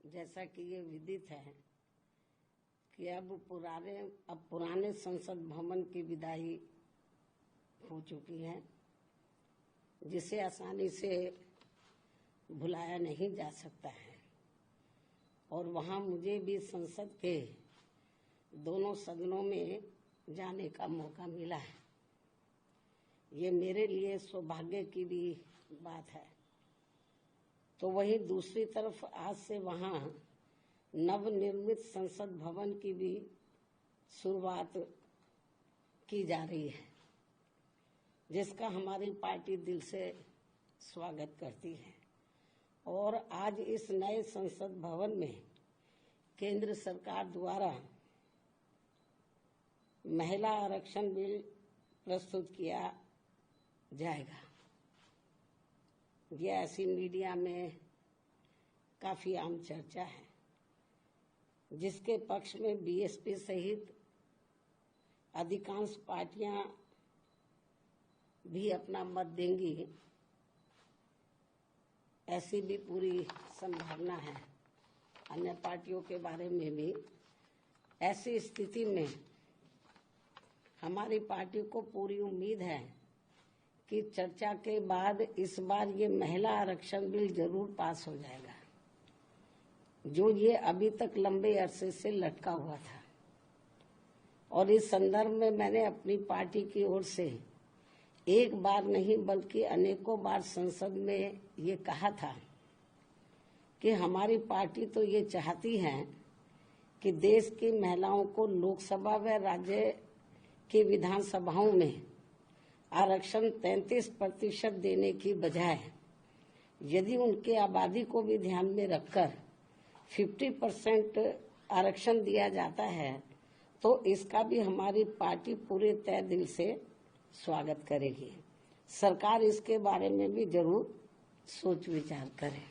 जैसा कि ये विदित है कि अब पुराने संसद भवन की विदाई हो चुकी है, जिसे आसानी से भुलाया नहीं जा सकता है। और वहाँ मुझे भी संसद के दोनों सदनों में जाने का मौका मिला है। ये मेरे लिए सौभाग्य की भी बात है। तो वहीं दूसरी तरफ आज से वहाँ नवनिर्मित संसद भवन की भी शुरुआत की जा रही है, जिसका हमारी पार्टी दिल से स्वागत करती है। और आज इस नए संसद भवन में केंद्र सरकार द्वारा महिला आरक्षण बिल प्रस्तुत किया जाएगा। यह ऐसी मीडिया में काफी आम चर्चा है, जिसके पक्ष में बीएसपी सहित अधिकांश पार्टियां भी अपना मत देंगी, ऐसी भी पूरी संभावना है। अन्य पार्टियों के बारे में भी। ऐसी स्थिति में हमारी पार्टी को पूरी उम्मीद है कि चर्चा के बाद इस बार ये महिला आरक्षण बिल जरूर पास हो जाएगा, जो ये अभी तक लंबे अरसे से लटका हुआ था। और इस संदर्भ में मैंने अपनी पार्टी की ओर से एक बार नहीं बल्कि अनेकों बार संसद में ये कहा था कि हमारी पार्टी तो ये चाहती है कि देश की महिलाओं को लोकसभा व राज्य की विधानसभाओं में आरक्षण 33% देने की बजाय यदि उनके आबादी को भी ध्यान में रखकर 50% आरक्षण दिया जाता है तो इसका भी हमारी पार्टी पूरे तय दिल से स्वागत करेगी। सरकार इसके बारे में भी जरूर सोच विचार करे।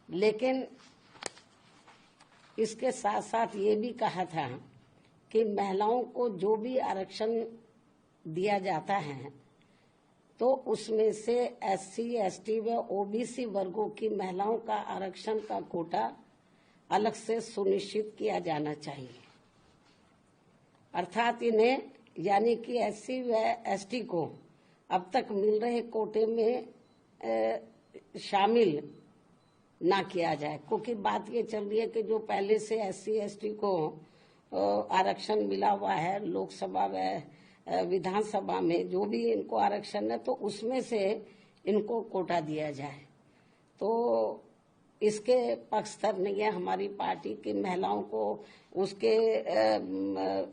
लेकिन इसके साथ साथ ये भी कहा था कि महिलाओं को जो भी आरक्षण दिया जाता है तो उसमें से एससी, एसटी व ओबीसी वर्गों की महिलाओं का आरक्षण का कोटा अलग से सुनिश्चित किया जाना चाहिए। अर्थात इन्हें यानी कि एससी व एसटी को अब तक मिल रहे कोटे में शामिल ना किया जाए, क्योंकि बात ये चल रही है कि जो पहले से एससी एसटी को आरक्षण मिला हुआ है लोकसभा व विधानसभा में, जो भी इनको आरक्षण है तो उसमें से इनको कोटा दिया जाए। तो इसके पक्षधर नहीं है हमारी पार्टी की। महिलाओं को उसके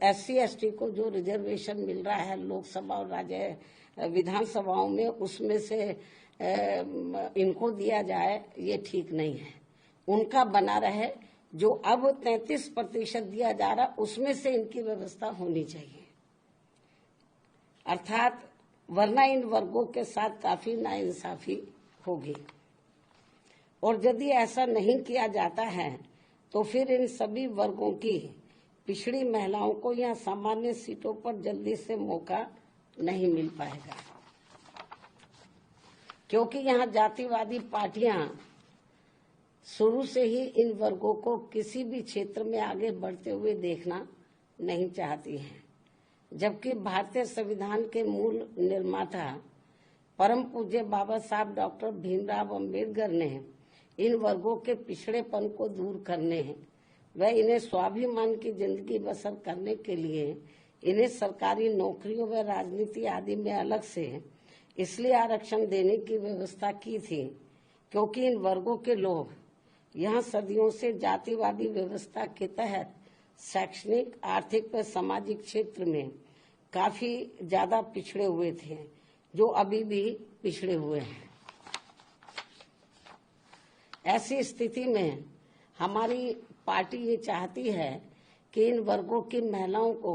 एससी एसटी को जो रिजर्वेशन मिल रहा है लोकसभा और राज्य विधानसभाओं में, उसमें से इनको दिया जाए, ये ठीक नहीं है। उनका बना रहे, जो अब 33% दिया जा रहा उसमें से इनकी व्यवस्था होनी चाहिए। अर्थात वरना इन वर्गों के साथ काफी नाइंसाफी होगी। और यदि ऐसा नहीं किया जाता है तो फिर इन सभी वर्गों की पिछड़ी महिलाओं को यहाँ सामान्य सीटों पर जल्दी से मौका नहीं मिल पाएगा, क्योंकि यहाँ जातिवादी पार्टियां शुरू से ही इन वर्गों को किसी भी क्षेत्र में आगे बढ़ते हुए देखना नहीं चाहती हैं। जबकि भारतीय संविधान के मूल निर्माता परम पूज्य बाबा साहब डॉक्टर भीमराव अंबेडकर ने इन वर्गों के पिछड़ेपन को दूर करने व इन्हें स्वाभिमान की जिंदगी बसर करने के लिए इन्हें सरकारी नौकरियों व राजनीति आदि में अलग से इसलिए आरक्षण देने की व्यवस्था की थी, क्योंकि इन वर्गों के लोग यहाँ सदियों से जातिवादी व्यवस्था के तहत शैक्षणिक, आर्थिक व सामाजिक क्षेत्र में काफी ज्यादा पिछड़े हुए थे, जो अभी भी पिछड़े हुए हैं। ऐसी स्थिति में हमारी पार्टी ये चाहती है कि इन वर्गों की महिलाओं को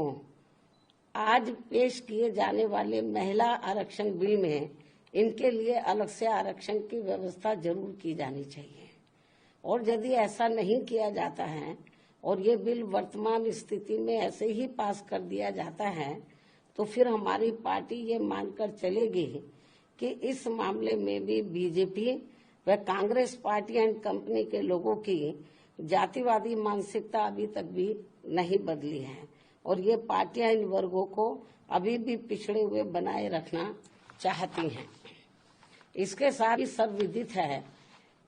आज पेश किए जाने वाले महिला आरक्षण बिल में इनके लिए अलग से आरक्षण की व्यवस्था जरूर की जानी चाहिए। और यदि ऐसा नहीं किया जाता है और ये बिल वर्तमान स्थिति में ऐसे ही पास कर दिया जाता है तो फिर हमारी पार्टी ये मानकर चलेगी कि इस मामले में भी बीजेपी वह कांग्रेस पार्टी एंड कंपनी के लोगों की जातिवादी मानसिकता अभी तक भी नहीं बदली है और ये पार्टियां इन वर्गों को अभी भी पिछड़े हुए बनाए रखना चाहती हैं। इसके साथ ही सर्वविदित है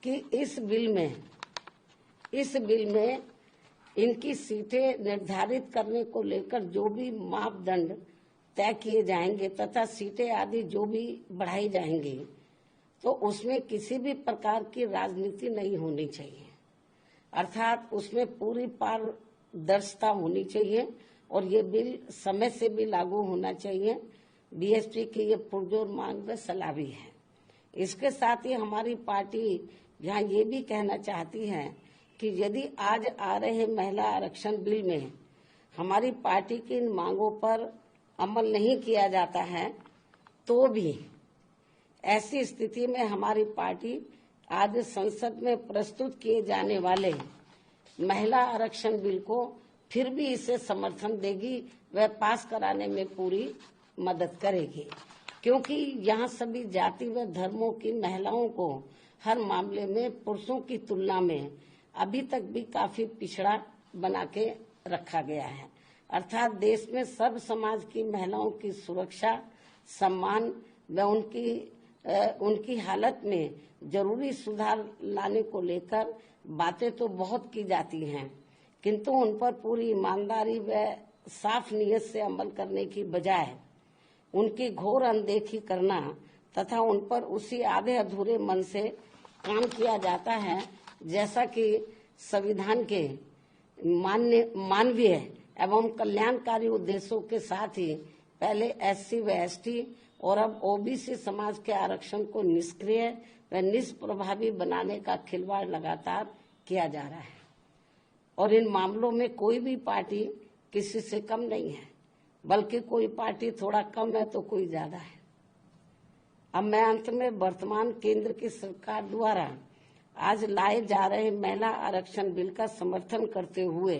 कि इस बिल में इनकी सीटें निर्धारित करने को लेकर जो भी मापदंड तय किए जाएंगे तथा सीटें आदि जो भी बढ़ाई जाएंगी तो उसमें किसी भी प्रकार की राजनीति नहीं होनी चाहिए, अर्थात उसमें पूरी पारदर्शिता होनी चाहिए और ये बिल समय से भी लागू होना चाहिए। बीएसपी की ये पुरजोर मांग व सलाह भी है। इसके साथ ही हमारी पार्टी यहाँ ये भी कहना चाहती है कि यदि आज आ रहे महिला आरक्षण बिल में हमारी पार्टी की इन मांगों पर अमल नहीं किया जाता है तो भी ऐसी स्थिति में हमारी पार्टी आज संसद में प्रस्तुत किए जाने वाले महिला आरक्षण बिल को फिर भी इसे समर्थन देगी व पास कराने में पूरी मदद करेगी, क्योंकि यहाँ सभी जाति व धर्मों की महिलाओं को हर मामले में पुरुषों की तुलना में अभी तक भी काफी पिछड़ा बना के रखा गया है। अर्थात देश में सब समाज की महिलाओं की सुरक्षा, सम्मान व उनकी हालत में जरूरी सुधार लाने को लेकर बातें तो बहुत की जाती हैं, किंतु उन पर पूरी ईमानदारी व साफ नीयत से अमल करने की बजाय उनकी घोर अनदेखी करना तथा उन पर उसी आधे अधूरे मन से काम किया जाता है जैसा कि संविधान के मानवीय एवं कल्याणकारी उद्देश्यों के साथ ही पहले एससी व एसटी और अब ओबीसी समाज के आरक्षण को निष्क्रिय व निष्प्रभावी बनाने का खिलवाड़ लगातार किया जा रहा है और इन मामलों में कोई भी पार्टी किसी से कम नहीं है, बल्कि कोई पार्टी थोड़ा कम है तो कोई ज्यादा है। अब मैं अंत में वर्तमान केंद्र की सरकार द्वारा आज लाए जा रहे महिला आरक्षण बिल का समर्थन करते हुए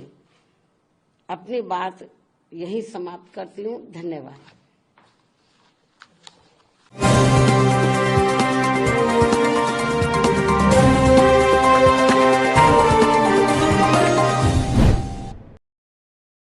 अपनी बात यही समाप्त करती हूँ। धन्यवाद।